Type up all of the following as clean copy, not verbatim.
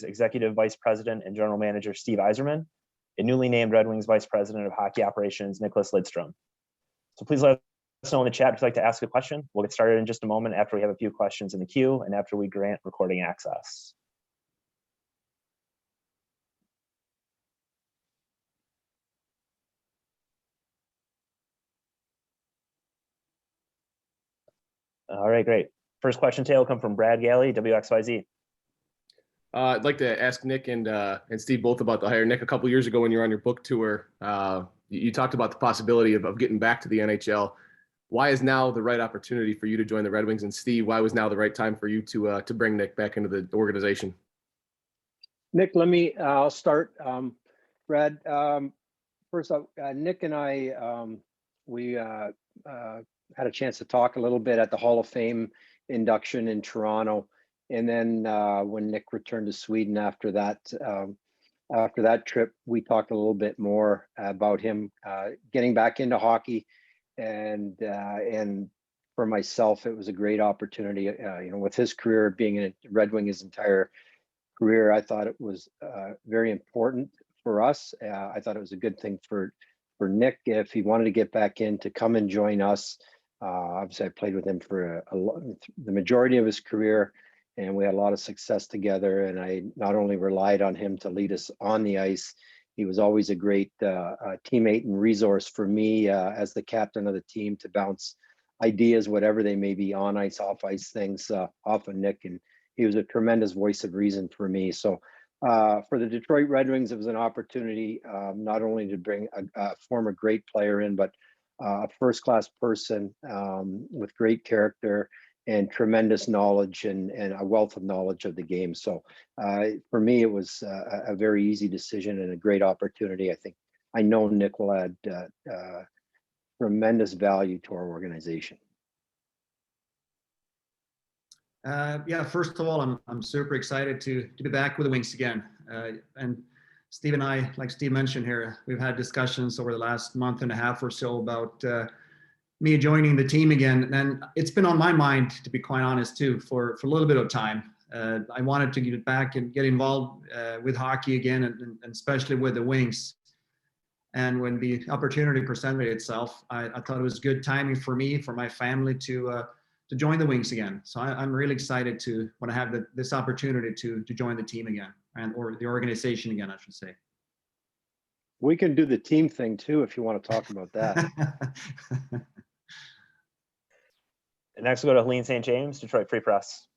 Executive Vice President and General Manager Steve Yzerman, and newly named Red Wings Vice President of Hockey Operations Nicklas Lidstrom. So please let us know in the chat if you'd like to ask a question. We'll get started in just a moment after we have a few questions in the queue and after we grant recording access. All right, great. First question today will come from Brad Galley, WXYZ. I'd like to ask Nick and Steve both about the hire. Nick, a couple years ago when you were on your book tour, you talked about the possibility of getting back to the NHL. Why is now the right opportunity for you to join the Red Wings? And Steve, why was now the right time for you to bring Nick back into the organization? Nick, I'll start. Brad, first off, Nick and I, we had a chance to talk a little bit at the Hall of Fame induction in Toronto. And then when Nick returned to Sweden after that trip, we talked a little bit more about him getting back into hockey. And for myself, it was a great opportunity. With his career being a Red Wing his entire career, I thought it was very important for us. I thought it was a good thing for Nick if he wanted to get back in to come and join us. Obviously, I played with him for the majority of his career, and we had a lot of success together. And I not only relied on him to lead us on the ice, he was always a great teammate and resource for me as the captain of the team to bounce ideas, whatever they may be, on ice, off ice things off of Nick. And he was a tremendous voice of reason for me. So for the Detroit Red Wings, it was an opportunity not only to bring a former great player in, but a first-class person with great character and tremendous knowledge and a wealth of knowledge of the game. So for me, it was a very easy decision and a great opportunity. I know Nick will add tremendous value to our organization. Yeah, first of all, I'm super excited to be back with the Wings again. And Steve and I, like Steve mentioned here, we've had discussions over the last month and a half or so about me joining the team again. And it's been on my mind, to be quite honest, too, for a little bit of time. I wanted to get back and get involved with hockey again, and especially with the Wings. And when the opportunity presented itself, I thought it was good timing for me, for my family, to join the Wings again. So I'm really excited when I have this opportunity to join the team again, or the organization again, I should say. We can do the team thing too, if you want to talk about that. And next we'll go to Helene St. James, Detroit Free Press.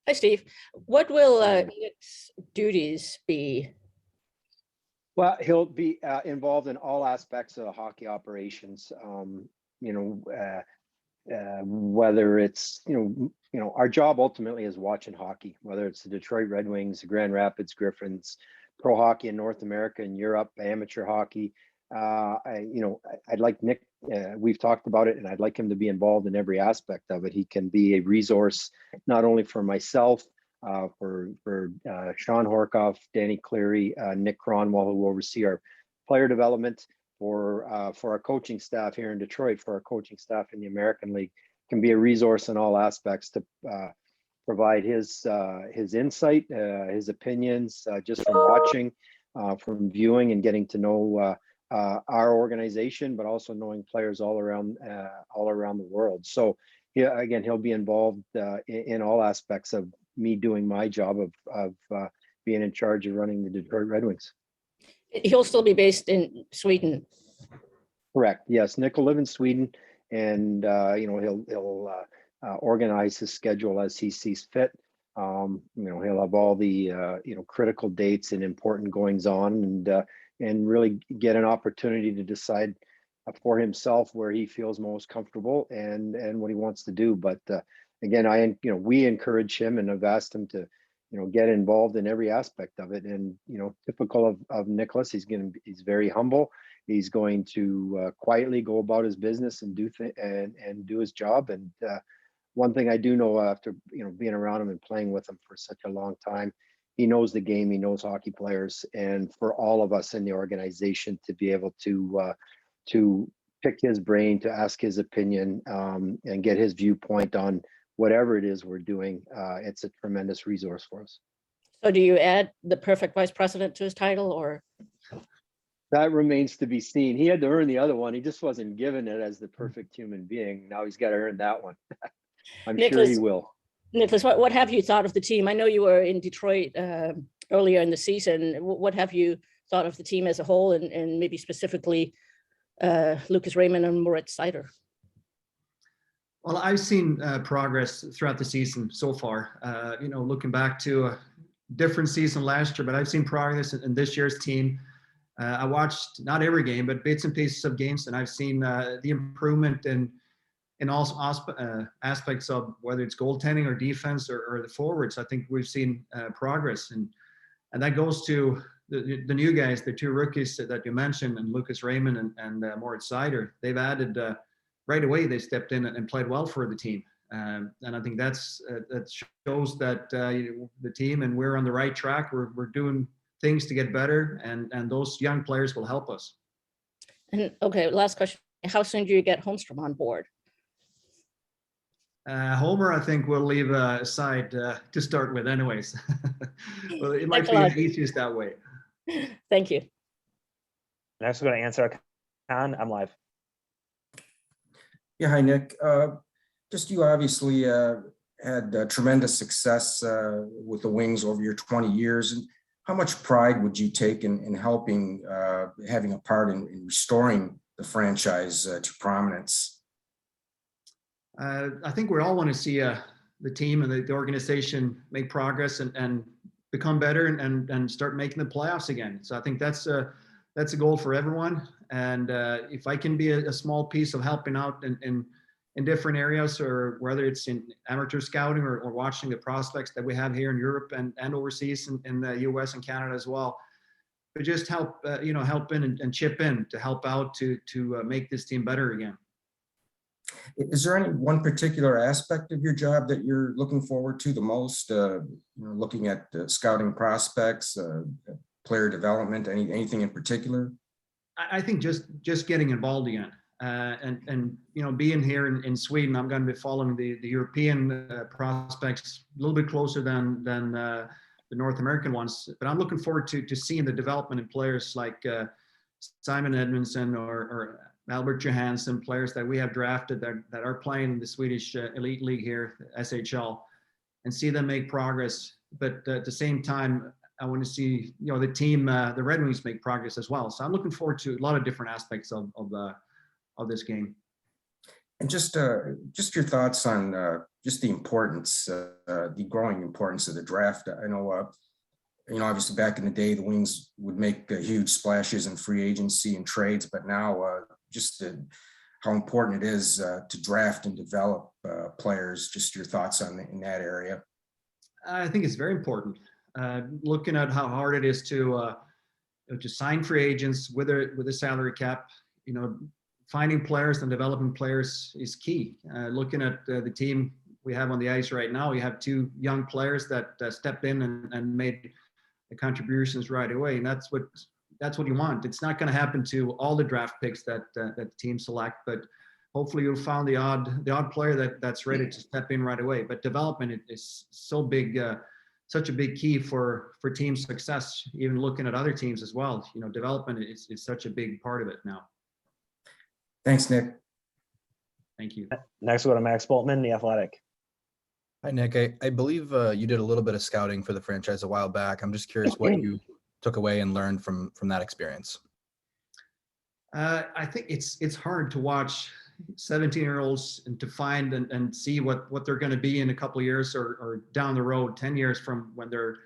Hi, Steve. What will Nick's duties be? Well, he'll be involved in all aspects of hockey operations. Whether it's our job ultimately is watching hockey, whether it's the Detroit Red Wings, the Grand Rapids Griffins, pro hockey in North America and Europe, amateur hockey. I'd like Nick. We've talked about it, and I'd like him to be involved in every aspect of it. He can be a resource not only for myself, for Sean Horkoff, Danny Cleary, Nick Cronwell, who will oversee our player development, for our coaching staff here in Detroit, for our coaching staff in the American League, can be a resource in all aspects to provide his insight, his opinions, just from watching, from viewing and getting to know our organization, but also knowing players all around the world. So yeah, again, he'll be involved in all aspects of me doing my job of being in charge of running the Detroit Red Wings. He'll still be based in Sweden. Correct. Yes, Nick will live in Sweden, and he'll organize his schedule as he sees fit. He'll have all the critical dates and important goings on, and really get an opportunity to decide for himself where he feels most comfortable and what he wants to do. But again, we encourage him and have asked him to get involved in every aspect of it. And typical of Nicklas, he's very humble. He's going to quietly go about his business and do his job. And one thing I do know after being around him and playing with him for such a long time, he knows the game. He knows hockey players, and for all of us in the organization to be able to pick his brain, to ask his opinion, and get his viewpoint on whatever it is we're doing, it's a tremendous resource for us. So do you add the perfect vice president to his title, or? That remains to be seen. He had to earn the other one. He just wasn't given it as the perfect human being. Now he's got to earn that one. I'm sure he Nicklas, will. Nicklas, what have you thought of the team? I know you were in Detroit earlier in the season. What have you thought of the team as a whole, and maybe specifically Lucas Raymond and Moritz Seider? Well, I've seen progress throughout the season so far. Looking back to a different season last year, but I've seen progress in this year's team. I watched not every game, but bits and pieces of games, and I've seen the improvement in all aspects of whether it's goaltending or defense or the forwards. I think we've seen progress, and that goes to the new guys, the two rookies that you mentioned, and Lucas Raymond and Moritz Seider. They've added right away. They stepped in and played well for the team, and I think that shows that the team and we're on the right track. We're doing things to get better, and those young players will help us. And okay, last question. How soon do you get Holmstrom on board? Homer, I think we'll leave aside to start with anyways. Well, it might Thanks a be lot. the easiest that way. Thank you. Next, we're going to answer Khan. I'm live. Yeah, hi, Nick. Just you obviously had tremendous success with the Wings over your 20 years. And how much pride would you take in helping, having a part in restoring the franchise to prominence? I think we all want to see the team and the organization make progress and become better and start making the playoffs again. So I think that's a goal for everyone. And if I can be a small piece of helping out in different areas, or whether it's in amateur scouting or watching the prospects that we have here in Europe and overseas in the US and Canada as well, but just help in and chip in to help out to make this team better again. Is there any one particular aspect of your job that you're looking forward to the most? Looking at scouting prospects, player development, anything in particular? I think just getting involved again, and being here in Sweden, I'm going to be following the European prospects a little bit closer than the North American ones. But I'm looking forward to seeing the development in players like Simon Edmondson or Albert Johansson, players that we have drafted that are playing in the Swedish elite league here, SHL, and see them make progress. But at the same time, I want to see the team, the Red Wings, make progress as well. So I'm looking forward to a lot of different aspects of this game. And just your thoughts on just the importance, the growing importance of the draft. I know, obviously back in the day, the Wings would make huge splashes in free agency and trades, but now how important it is to draft and develop players. Just your thoughts in that area. I think it's very important. Looking at how hard it is to sign free agents with a salary cap, finding players and developing players is key. Looking at the team we have on the ice right now, we have two young players that stepped in and made the contributions right away, and that's what you want. It's not going to happen to all the draft picks that the team select, but hopefully you'll find the odd player that's ready to step in right away. But development is so big. Such a big key for team success, even looking at other teams as well. Development is such a big part of it now. Thanks, Nick. Thank you. Next, we'll go to Max Boltman, The Athletic. Hi, Nick. I believe you did a little bit of scouting for the franchise a while back. I'm just curious what you took away and learned from that experience. I think it's hard to watch 17-year-olds and to find and see what they're going to be in a couple of years or down the road, 10 years from when they're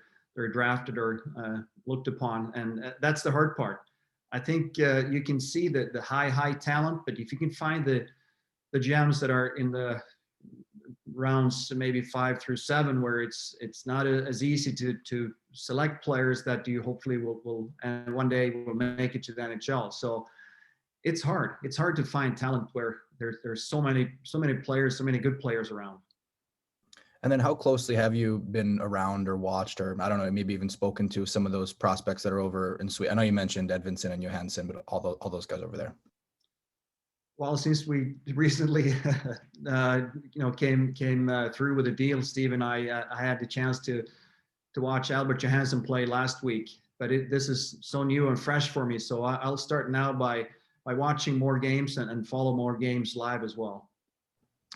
drafted or looked upon. And that's the hard part. I think you can see the high talent, but if you can find the gems that are in the rounds maybe 5 through 7, where it's not as easy to select players that you hopefully will and one day will make it to the NHL. So it's hard to find talent where there's so many players, so many good players around. And then how closely have you been around or watched, or I don't know, maybe even spoken to some of those prospects that are over in Sweden? I know you mentioned Edvinsson and Johansson, but all those guys over there. Well, since we recently, came through with a deal, Steve and I had the chance to watch Albert Johansson play last week, but this is so new and fresh for me. So I'll start now by watching more games and follow more games live as well.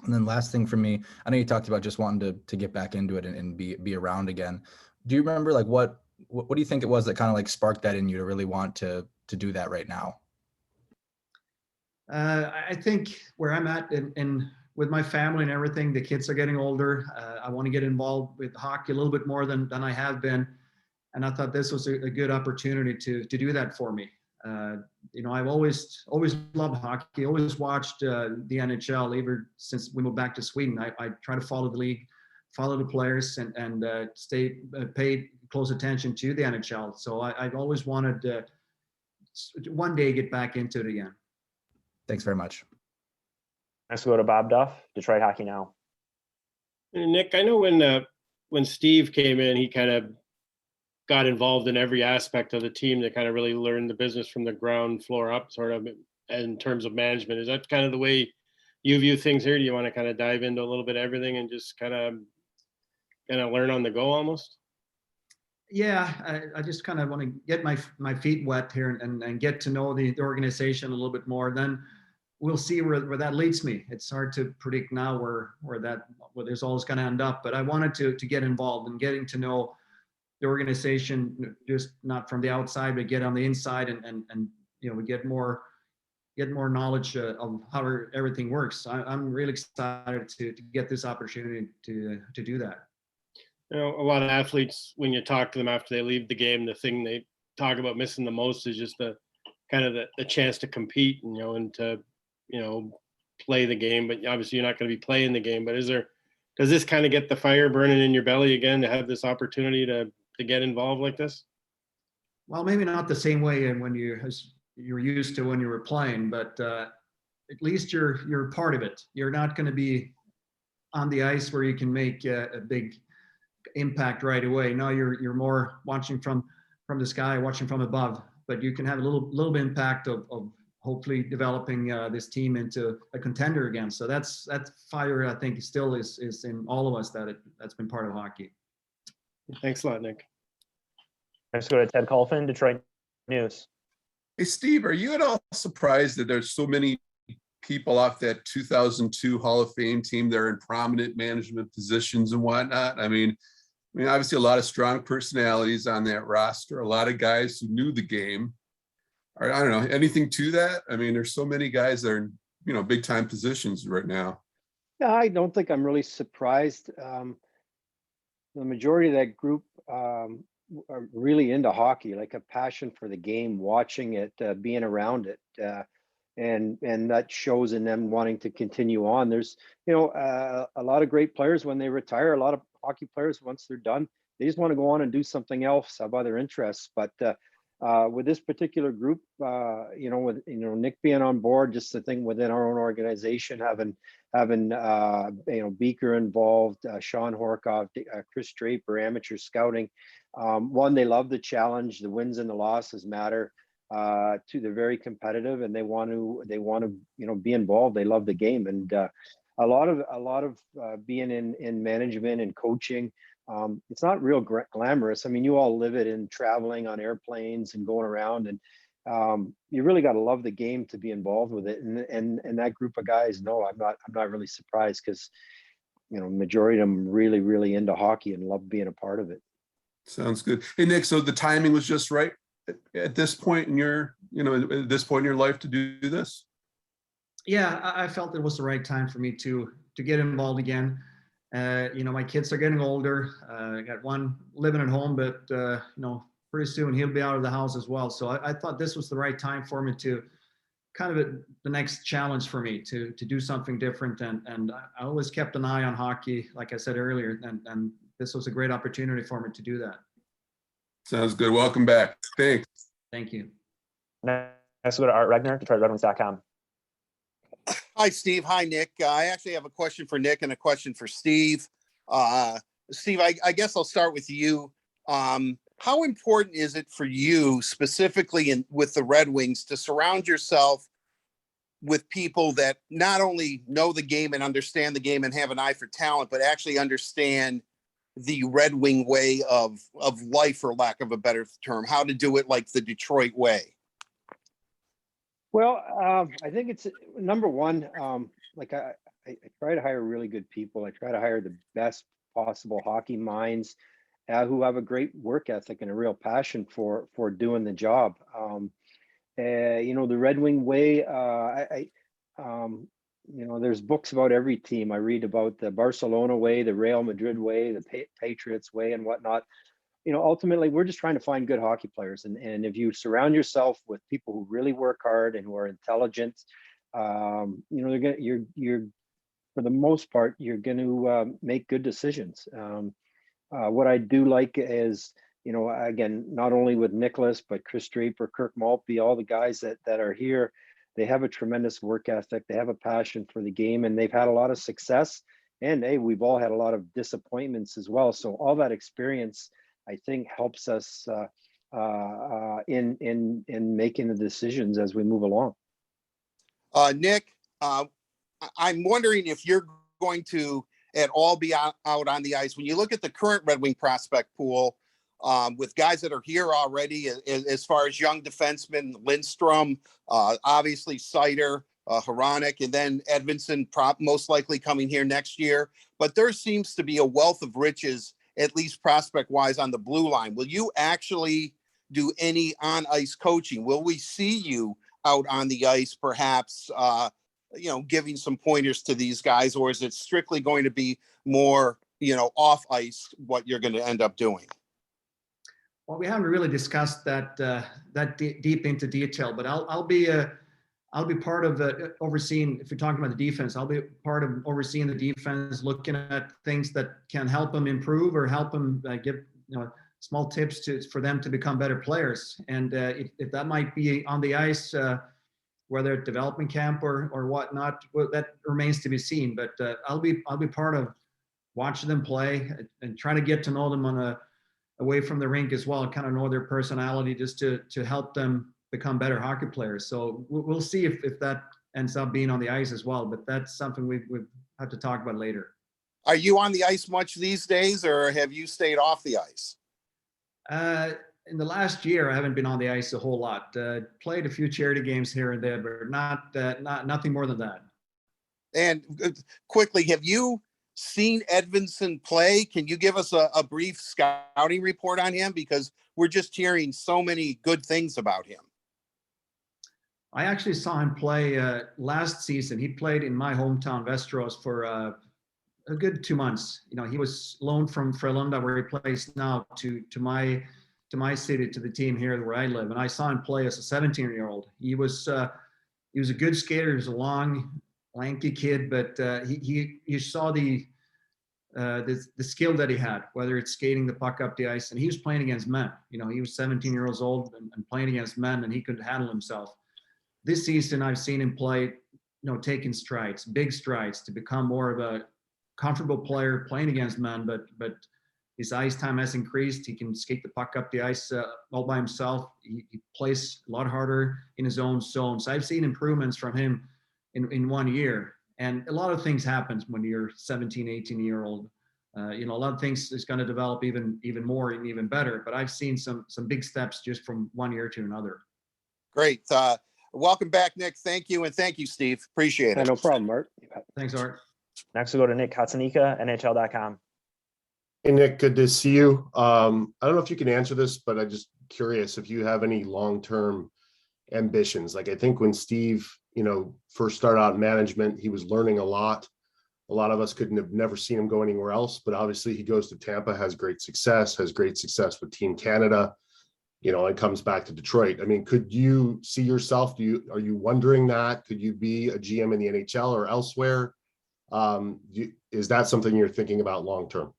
And then last thing for me, I know you talked about just wanting to get back into it and be around again. Do you remember like what do you think it was that kind of like sparked that in you to really want to do that right now? I think where I'm at in with my family and everything, the kids are getting older. I want to get involved with hockey a little bit more than I have been. And I thought this was a good opportunity to do that for me. You know, I've always loved hockey, always watched the NHL, even since we moved back to Sweden. I try to follow the league, follow the players, and stay paid close attention to the NHL. So I've always wanted to one day get back into it again. Thanks very much. Let's go to Bob Duff, Detroit Hockey Now. And Nick, I know when Steve came in, he kind of got involved in every aspect of the team to kind of really learn the business from the ground floor up, sort of in terms of management. Is that kind of the way you view things here? Do you want to kind of dive into a little bit of everything and just kind of learn on the go almost? Yeah, I just kind of want to get my feet wet here and get to know the organization a little bit more. Then we'll see where that leads me. It's hard to predict now where there's always going to end up, but I wanted to get involved and getting to know the organization, just not from the outside, but get on the inside and you know, we get more knowledge of how everything works. I'm really excited to get this opportunity to do that. You know, a lot of athletes, when you talk to them after they leave the game, the thing they talk about missing the most is just the kind of the chance to compete, you know, and to, you know, play the game. But obviously you're not going to be playing the game. But does this kind of get the fire burning in your belly again to have this opportunity to get involved like this? Well, maybe not the same way and when you're used to when you were playing, but at least you're part of it. You're not going to be on the ice where you can make a big impact right away. Now you're more watching from the sky, watching from above, but you can have a little bit impact of hopefully developing this team into a contender again. So that's fire, I think, still is in all of us that's been part of hockey. Thanks a lot, Nick. Let's go to Ted Colfin, Detroit News. Hey, Steve, are you at all surprised that there's so many people off that 2002 Hall of Fame team that are in prominent management positions and whatnot? I mean, obviously a lot of strong personalities on that roster, a lot of guys who knew the game. I don't know, anything to that? I mean, there's so many guys that are in, you know, big time positions right now. Yeah, I don't think I'm really surprised. The majority of that group are really into hockey, like a passion for the game, watching it, being around it. And that shows in them wanting to continue on. There's, you know, a lot of great players when they retire, a lot of hockey players, once they're done, they just want to go on and do something else, have other interests. But with this particular group, you know, with, you know, Nick being on board, just the thing within our own organization, having you know, Beaker involved, Sean Horkoff, Chris Draper, amateur scouting. One, they love the challenge. The wins and the losses matter. Two, they're very competitive and they want to you know, be involved. They love the game, and a lot of being in management and coaching. It's not real glamorous. I mean, you all live it in traveling on airplanes and going around, and you really got to love the game to be involved with it. And that group of guys, no, I'm not really surprised, because, you know, majority of them really into hockey and love being a part of it. Sounds good. Hey, Nick, so the timing was just right at this point in your, you know, at this point in your life to do this? Yeah, I felt it was the right time for me to get involved again. You know, my kids are getting older. I got one living at home, but you know, pretty soon he'll be out of the house as well. So I thought this was the right time for me to kind of the next challenge for me to do something different. And I always kept an eye on hockey, like I said earlier, and this was a great opportunity for me to do that. Sounds good. Welcome back. Thanks. Thank you. Next, go to Art Regner, DetroitRedWings.com. Hi, Steve. Hi, Nick. I actually have a question for Nick and a question for Steve. Steve, I guess I'll start with you. How important is it for you specifically with the Red Wings to surround yourself with people that not only know the game and understand the game and have an eye for talent, but actually understand the Red Wing way of life, for lack of a better term, how to do it like the Detroit way? Well, I think it's number one. Like I try to hire really good people. I try to hire the best possible hockey minds who have a great work ethic and a real passion for doing the job. The Red Wing way. There's books about every team. I read about the Barcelona way, the Real Madrid way, the Patriots way, and whatnot. Ultimately, we're just trying to find good hockey players. And if you surround yourself with people who really work hard and who are intelligent, you're for the most part, you're going to make good decisions. What I do like is, again, not only with Nicklas, but Chris Draper, Kirk Maltby, all the guys that are here, they have a tremendous work ethic. They have a passion for the game, and they've had a lot of success. And hey, we've all had a lot of disappointments as well. So all that experience, I think, helps us in making the decisions as we move along. Nick, I'm wondering if you're going to at all be out on the ice. When you look at the current Red Wing prospect pool, with guys that are here already, as far as young defensemen, Lidstrom, obviously Seider, Hronek, and then Edvinsson most likely coming here next year. But there seems to be a wealth of riches, at least prospect-wise, on the blue line. Will you actually do any on-ice coaching? Will we see you out on the ice, perhaps, giving some pointers to these guys, or is it strictly going to be more, off ice, what you're going to end up doing? Well, we haven't really discussed that deep into detail, but I'll be part of overseeing. If you're talking about the defense, I'll be part of overseeing the defense, looking at things that can help them improve or help them give small tips for them to become better players. And if that might be on the ice, whether at development camp or whatnot, well, that remains to be seen. But I'll be part of watching them play and trying to get to know them away from the rink as well, kind of know their personality, just to help them become better hockey players. So we'll see if that ends up being on the ice as well, but that's something we have to talk about later. Are you on the ice much these days, or have you stayed off the ice? In the last year, I haven't been on the ice a whole lot. Played a few charity games here and there, but nothing more than that. And quickly, have you seen Edvinsson play? Can you give us a brief scouting report on him? Because we're just hearing so many good things about him. I actually saw him play last season. He played in my hometown, Västerås, for a good 2 months. He was loaned from Frölunda, where he plays now, to my city, to the team here where I live. And I saw him play as a 17-year-old. He was a good skater. He was a long, lanky kid, but you saw the skill that he had, whether it's skating the puck up the ice. And he was playing against men. He was 17 years old and playing against men, and he could handle himself. This season, I've seen him play, taking strides, big strides, to become more of a comfortable player playing against men, but his ice time has increased. He can skate the puck up the ice all by himself. He plays a lot harder in his own zone. So I've seen improvements from him in 1 year. And a lot of things happen when you're 17, 18-year-old. A lot of things is going to develop even more and even better. But I've seen some big steps just from 1 year to another. Great. Welcome back, Nick. Thank you. And thank you, Steve. Appreciate it. No problem, Art. Thanks, Art. Next, we'll go to Nick Katsanika, NHL.com. Hey, Nick, good to see you. I don't know if you can answer this, but I'm just curious if you have any long-term ambitions. Like, I think when Steve, first started out in management, he was learning a lot. A lot of us couldn't have never seen him go anywhere else, but obviously he goes to Tampa, has great success with Team Canada, and comes back to Detroit. I mean, could you see yourself? Are you wondering that? Could you be a GM in the NHL or elsewhere? Is that something you're thinking about long-term?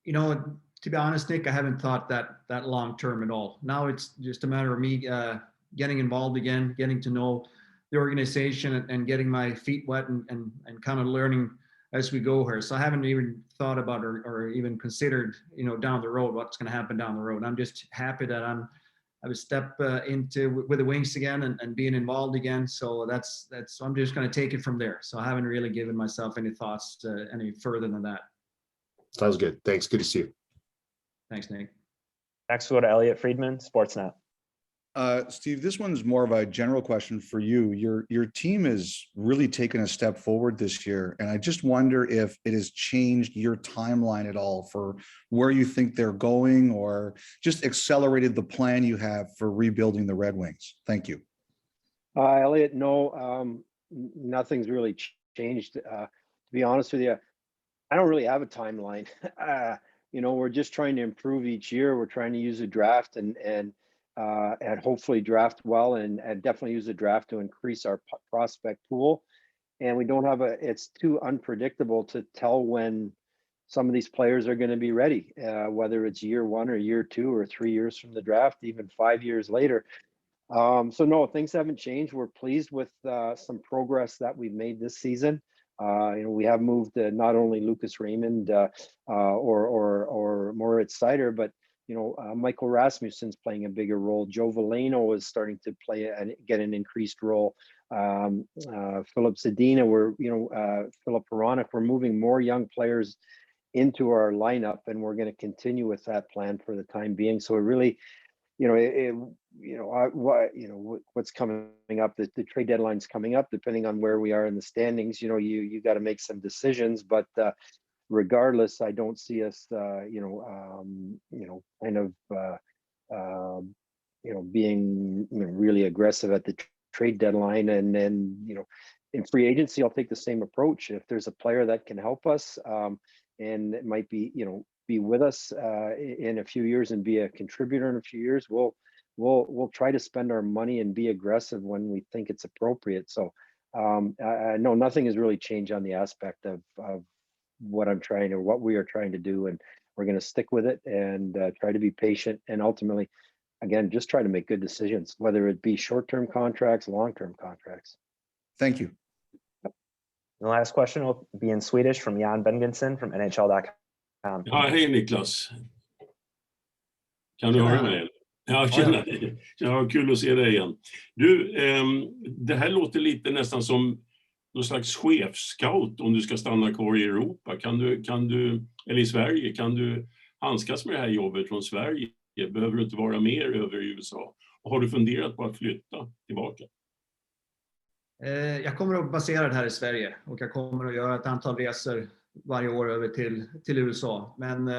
To be honest, Nick, I haven't thought that long-term at all. Now it's just a matter of me getting involved again, getting to know the organization and getting my feet wet and kind of learning as we go here. So I haven't even thought about or even considered, down the road, what's going to happen down the road. I'm just happy that I have a step with the Wings again and being involved again. So so I'm just going to take it from there. So I haven't really given myself any thoughts any further than that. Sounds good. Thanks. Good to see you. Thanks, Nick. Next, we'll go to Elliot Friedman, Sportsnet. Steve, this one's more of a general question for you. Your team has really taken a step forward this year, and I just wonder if it has changed your timeline at all for where you think they're going, or just accelerated the plan you have for rebuilding the Red Wings. Thank you. Elliot, no, nothing's really changed. To be honest with you, I don't really have a timeline. We're just trying to improve each year. We're trying to use a draft and hopefully draft well, and definitely use the draft to increase our prospect pool. And we don't have it's too unpredictable to tell when some of these players are going to be ready, whether it's year 1 or year 2 or 3 years from the draft, even 5 years later. So no, things haven't changed. We're pleased with some progress that we've made this season. We have moved not only Lucas Raymond or Moritz Seider, but Michael Rasmussen's playing a bigger role. Joe Veleno is starting to play and get an increased role. Philip Zadina, Philip Hronek, we're moving more young players into our lineup, and we're going to continue with that plan for the time being. So it really, what's coming up, the trade deadline's coming up, depending on where we are in the standings, you got to make some decisions, but regardless, I don't see us, being really aggressive at the trade deadline. And then, in free agency, I'll take the same approach. If there's a player that can help us, and it might be, be with us in a few years and be a contributor in a few years, we'll try to spend our money and be aggressive when we think it's appropriate. So no, nothing has really changed on the aspect of what we are trying to do, and we're going to stick with it and try to be patient, and ultimately, again, just try to make good decisions, whether it be short-term contracts, long-term contracts. Thank you. The last question will be in Swedish from Jan Bengensen from NHL.com. Ja, hej Nicklas. Kan du höra mig? Ja, tjena. Ja, kul att se dig igen. Du, det här låter lite nästan som någon slags chefscout om du ska stanna kvar i Europa. Kan du, eller i Sverige, kan du handskas med det här jobbet från Sverige? Behöver du inte vara mer över i USA? Och har du funderat på att flytta tillbaka? Jag kommer att basera det här i Sverige, och jag kommer att göra ett antal resor varje år över till USA. Men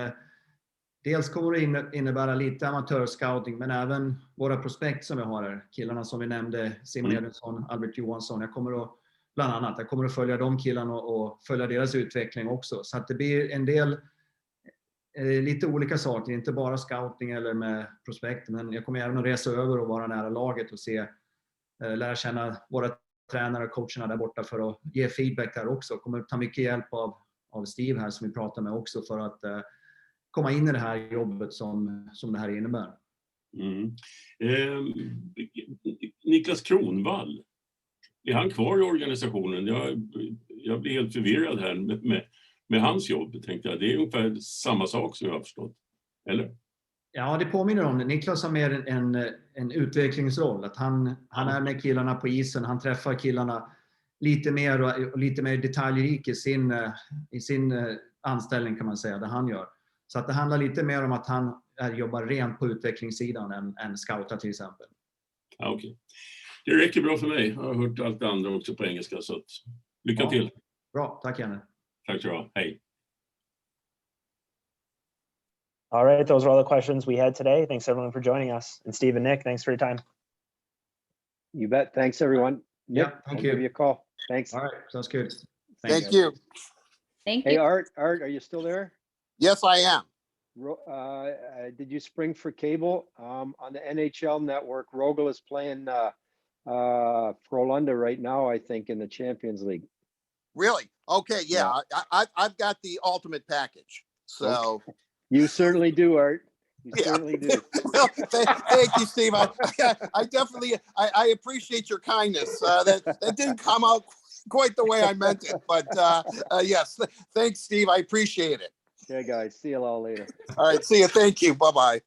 dels kommer det innebära lite amatörscouting, men även våra prospekt som vi har här. Killarna som vi nämnde, Simon Edvinsson, Albert Johansson. Jag kommer att följa de killarna och följa deras utveckling också. Så att det blir en del lite olika saker, inte bara scouting eller med prospekt, men jag kommer även att resa över och vara nära laget och lära känna våra tränare och coacherna där borta för att ge feedback där också. Kommer att ta mycket hjälp av Steve här som vi pratar med också, för att komma in i det här jobbet som det här innebär. Niklas Kronwall, är han kvar i organisationen? Jag blir helt förvirrad här med hans jobb, tänkte jag. Det är ungefär samma sak som jag har förstått, eller? Ja, det påminner om det. Niklas har mer en utvecklingsroll. Att han är med killarna på isen. Han träffar killarna lite mer och lite mer detaljrik i sin anställning, kan man säga, det han gör. Så att det handlar lite mer om att han jobbar rent på utvecklingssidan än scoutar till exempel. Ja, okej. Det räcker bra för mig. Jag har hört allt det andra också på engelska, så att lycka till. Bra, tack Janne. Tack så du. Hej. All right, those are all the questions we had today. Thanks everyone for joining us. And Steve and Nick, thanks for your time. You bet. Thanks everyone. Nick, thank I'll you. give you a call. Thanks. All right, sounds good. Thank you. Thank Hey, you. Art, are you still there? Yes, I am. Did you spring for cable on the NHL network? Rogel is playing Frölunda right now, I think, in the Champions League. Really? Okay. Yeah. I've got the ultimate package. So. Okay. You certainly do, Art. You certainly do. Well, thank you, Steve. I definitely, I appreciate your kindness. That didn't come out quite the way I meant it, but yes, thanks, Steve. I appreciate it. Okay, guys. See you all later. All right. See you. Thank you. Bye-bye.